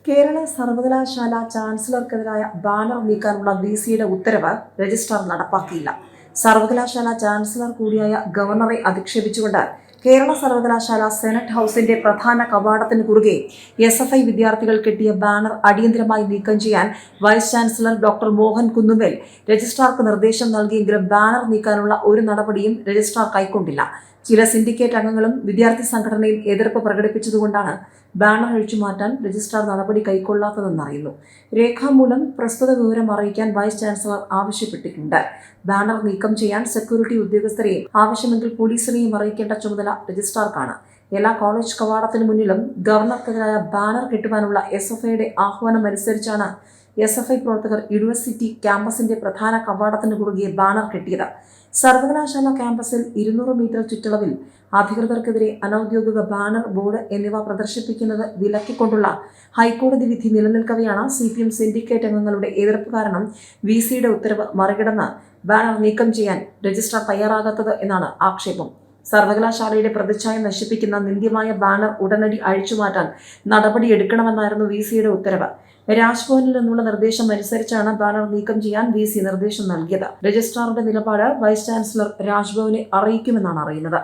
കേരള സർവകലാശാല ചാൻസലർക്കെതിരായ ബാനർ നീക്കാനുള്ള വിസിയുടെ ഉത്തരവ് രജിസ്ട്രാർ നടപ്പാക്കിയില്ല. സർവകലാശാല ചാൻസലർ കൂടിയായ ഗവർണറെ അധിക്ഷേപിച്ചുകൊണ്ട് കേരള സർവകലാശാല സെനറ്റ് ഹൌസിന്റെ പ്രധാന കവാടത്തിന് കുറുകെ SFI വിദ്യാർത്ഥികൾ കെട്ടിയ ബാനർ അടിയന്തരമായി നീക്കം ചെയ്യാൻ vice chancellor doctor Mohan Kunnummel രജിസ്ട്രാർക്ക് നിർദ്ദേശം നൽകിയെങ്കിലും ബാനർ നീക്കാനുള്ള ഒരു നടപടിയും രജിസ്ട്രാർ കൈക്കൊണ്ടില്ല. ചില സിൻഡിക്കേറ്റ് അംഗങ്ങളും വിദ്യാർത്ഥി സംഘടനയും എതിർപ്പ് പ്രകടിപ്പിച്ചതുകൊണ്ടാണ് ബാനർ അഴിച്ചുമാറ്റാൻ രജിസ്ട്രാർ നടപടി കൈക്കൊള്ളാത്തതെന്നറിയുന്നു. രേഖാമൂലം പ്രസ്തുത വിവരം അറിയിക്കാൻ വൈസ് ചാൻസലർ ആവശ്യപ്പെട്ടിട്ടുണ്ട്. ബാനർ നീക്കം ചെയ്യാൻ സെക്യൂരിറ്റി ഉദ്യോഗസ്ഥരെയും ആവശ്യമെങ്കിൽ പോലീസിനെയും അറിയിക്കേണ്ട ചുമതല രജിസ്ട്രാർക്കാണ്. എല്ലാ കോളേജ് കവാടത്തിനു മുന്നിലും ഗവർണർക്കെതിരായ ബാനർ കെട്ടുവാനുള്ള SFIയുടെ ആഹ്വാനം അനുസരിച്ചാണ് SFI പ്രവർത്തകർ യൂണിവേഴ്സിറ്റി ക്യാമ്പസിന്റെ പ്രധാന കവാടത്തിന് കുറുകെ ബാനർ കെട്ടിയത്. സർവകലാശാല ക്യാമ്പസിൽ 200 മീറ്റർ ചുറ്റളവിൽ അധികൃതർക്കെതിരെ അനൌദ്യോഗിക ബാനർ, ബോർഡ് എന്നിവ പ്രദർശിപ്പിക്കുന്നത് വിലക്കിക്കൊണ്ടുള്ള ഹൈക്കോടതി വിധി നിലനിൽക്കവെയാണ് CPM സിൻഡിക്കേറ്റ് അംഗങ്ങളുടെ എതിർപ്പ് കാരണം വിസിയുടെ ഉത്തരവ് മറികടന്ന് ബാനർ നീക്കം ചെയ്യാൻ രജിസ്ട്രാർ തയ്യാറാകാത്തത് എന്നാണ് ആക്ഷേപം. സർവകലാശാലയുടെ പ്രതിച്ഛായ നശിപ്പിക്കുന്ന നിന്ദ്യമായ ബാനർ ഉടനടി അഴിച്ചുമാറ്റാൻ നടപടിയെടുക്കണമെന്നായിരുന്നു വിസിയുടെ ഉത്തരവ്. രാജ്ഭവനിൽ നിന്നുള്ള നിർദ്ദേശം അനുസരിച്ചാണ് ബാനർ നീക്കം ചെയ്യാൻ വിസി നിർദ്ദേശം നൽകിയത്. രജിസ്ട്രാറുടെ നിലപാട് വൈസ് ചാൻസലർ രാജ്ഭവനെ അറിയിക്കുമെന്നാണ് അറിയുന്നത്.